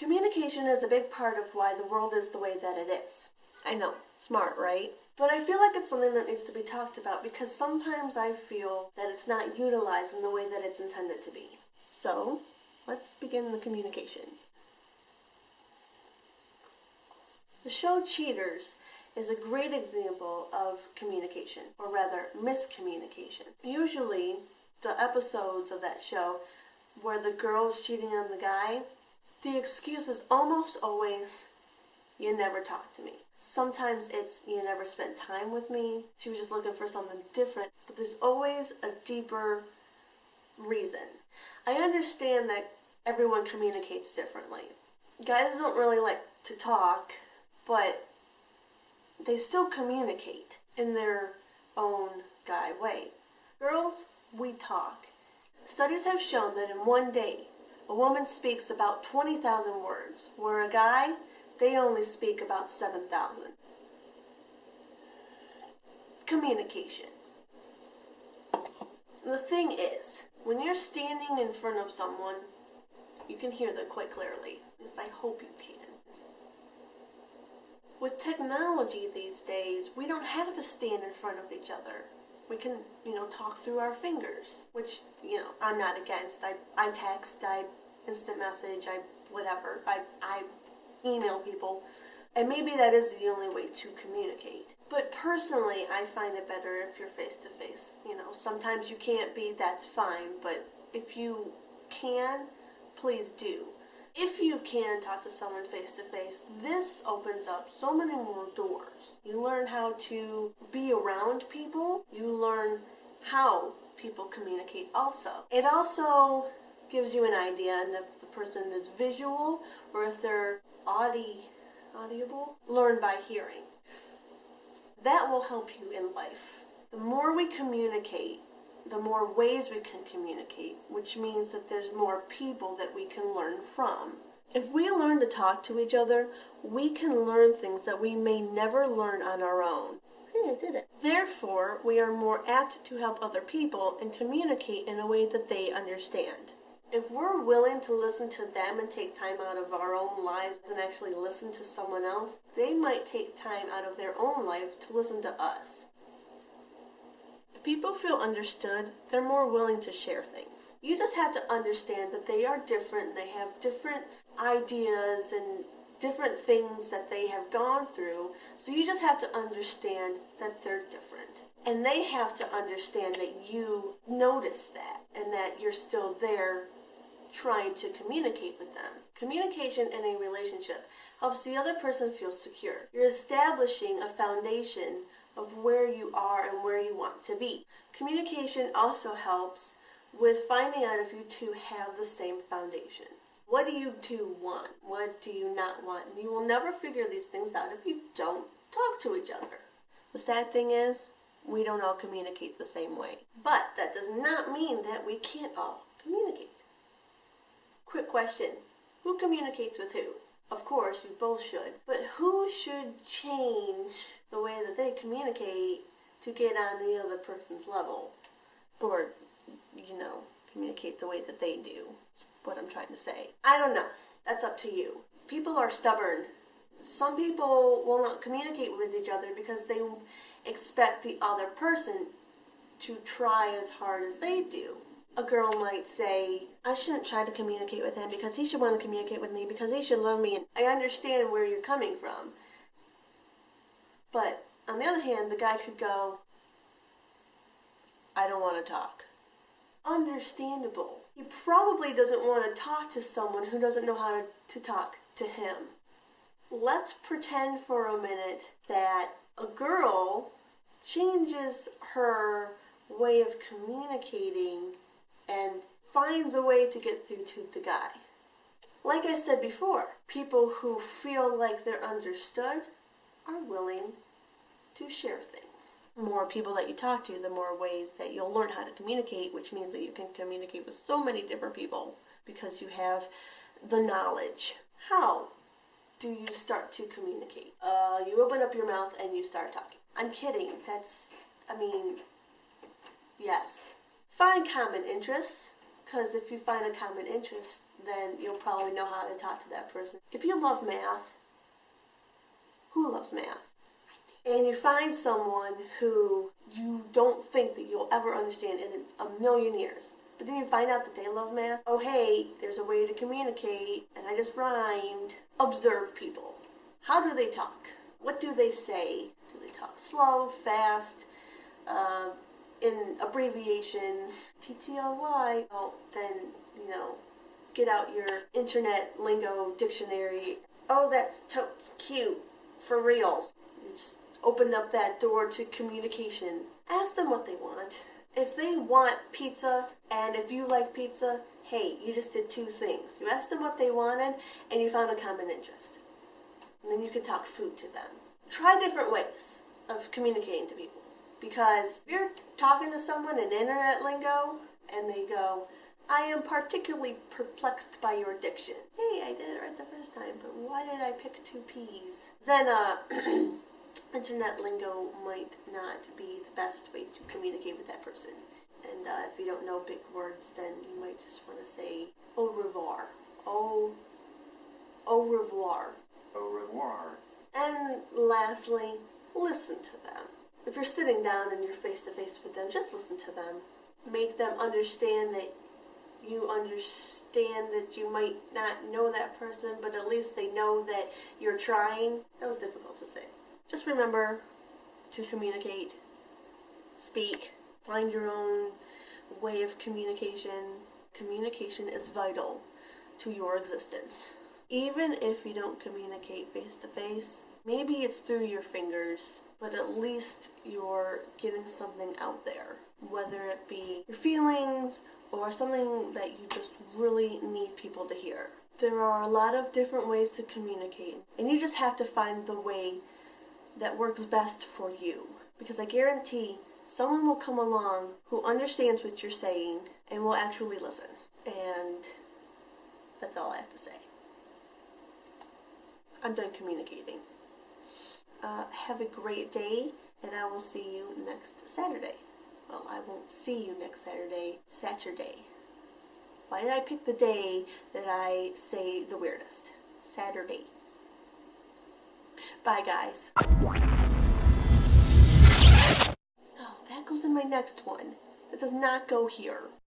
Communication is a big part of why the world is the way that it is. I know, smart, right? But I feel like it's something that needs to be talked about because sometimes I feel that it's not utilized in the way that it's intended to be. So, let's begin the communication. The show Cheaters is a great example of communication, or rather, miscommunication. Usually, the episodes of that show where the girl's cheating on the guy, the excuse is almost always, you never talked to me. Sometimes it's, you never spent time with me, she was just looking for something different, but there's always a deeper reason. I understand that everyone communicates differently. Guys don't really like to talk, but they still communicate in their own guy way. Girls, we talk. Studies have shown that in one day, a woman speaks about 20,000 words, where a guy, they only speak about 7,000. Communication. The thing is, when you're standing in front of someone, you can hear them quite clearly. At least I hope you can. With technology these days, we don't have to stand in front of each other. We can, talk through our fingers, which, I'm not against. I text, I instant message, I email people, and maybe that is the only way to communicate. But personally, I find it better if you're face to face. Sometimes you can't be, that's fine, but if you can, please do. If you can talk to someone face to face, this opens up so many more doors. You learn how to be around people. You learn how people communicate also. It also gives you an idea on if the person is visual or if they're audible. Learn by hearing. That will help you in life. The more we communicate, the more ways we can communicate, which means that there's more people that we can learn from. If we learn to talk to each other, we can learn things that we may never learn on our own. Hey, I did it. Therefore, we are more apt to help other people and communicate in a way that they understand. If we're willing to listen to them and take time out of our own lives and actually listen to someone else, they might take time out of their own life to listen to us. People feel understood, they're more willing to share things. You just have to understand that they are different, they have different ideas and different things that they have gone through, so you just have to understand that they're different. And they have to understand that you notice that and that you're still there trying to communicate with them. Communication in a relationship helps the other person feel secure. You're establishing a foundation of where you are and where you want to be. Communication also helps with finding out if you two have the same foundation. What do you two want? What do you not want? And you will never figure these things out if you don't talk to each other. The sad thing is, we don't all communicate the same way. But that does not mean that we can't all communicate. Quick question, who communicates with who? Of course, you both should. But who should change the way that they communicate to get on the other person's level? Or, communicate the way that they do. That's what I'm trying to say. I don't know. That's up to you. People are stubborn. Some people will not communicate with each other because they expect the other person to try as hard as they do. A girl might say, I shouldn't try to communicate with him because he should want to communicate with me because he should love me. And I understand where you're coming from. But on the other hand, the guy could go, I don't want to talk. Understandable. He probably doesn't want to talk to someone who doesn't know how to talk to him. Let's pretend for a minute that a girl changes her way of communicating and finds a way to get through to the guy. Like I said before, people who feel like they're understood are willing to share things. The more people that you talk to, the more ways that you'll learn how to communicate, which means that you can communicate with so many different people because you have the knowledge. How do you start to communicate? You open up your mouth and you start talking. I'm kidding. Yes. Find common interests, because if you find a common interest, then you'll probably know how to talk to that person. If you love math, who loves math? And you find someone who you don't think that you'll ever understand in a million years, but then you find out that they love math. Oh, hey, there's a way to communicate, and I just rhymed. Observe people. How do they talk? What do they say? Do they talk slow, fast, in abbreviations, TTLY? Well, then, get out your internet lingo dictionary. Oh, that's totes cute. For reals. You just open up that door to communication. Ask them what they want. If they want pizza, and if you like pizza, hey, you just did two things. You asked them what they wanted, and you found a common interest. And then you can talk food to them. Try different ways of communicating to people. Because if you're talking to someone in internet lingo, and they go, I am particularly perplexed by your diction. Hey, I did it right the first time, but why did I pick two P's? Then, internet lingo might not be the best way to communicate with that person. And if you don't know big words, then you might just want to say au revoir. Au revoir. Au revoir. And lastly, listen to them. If you're sitting down and you're face to face with them, just listen to them. Make them understand that you understand that you might not know that person, but at least they know that you're trying. That was difficult to say. Just remember to communicate, speak, find your own way of communication. Communication is vital to your existence. Even if you don't communicate face to face, maybe it's through your fingers, but at least you're getting something out there. Whether it be your feelings or something that you just really need people to hear. There are a lot of different ways to communicate, and you just have to find the way that works best for you. Because I guarantee someone will come along who understands what you're saying and will actually listen. And that's all I have to say. I'm done communicating. Have a great day, and I will see you next Saturday. Well, I won't see you next Saturday. Why did I pick the day that I say the weirdest? Saturday. Bye, guys. Oh, that goes in my next one. It does not go here.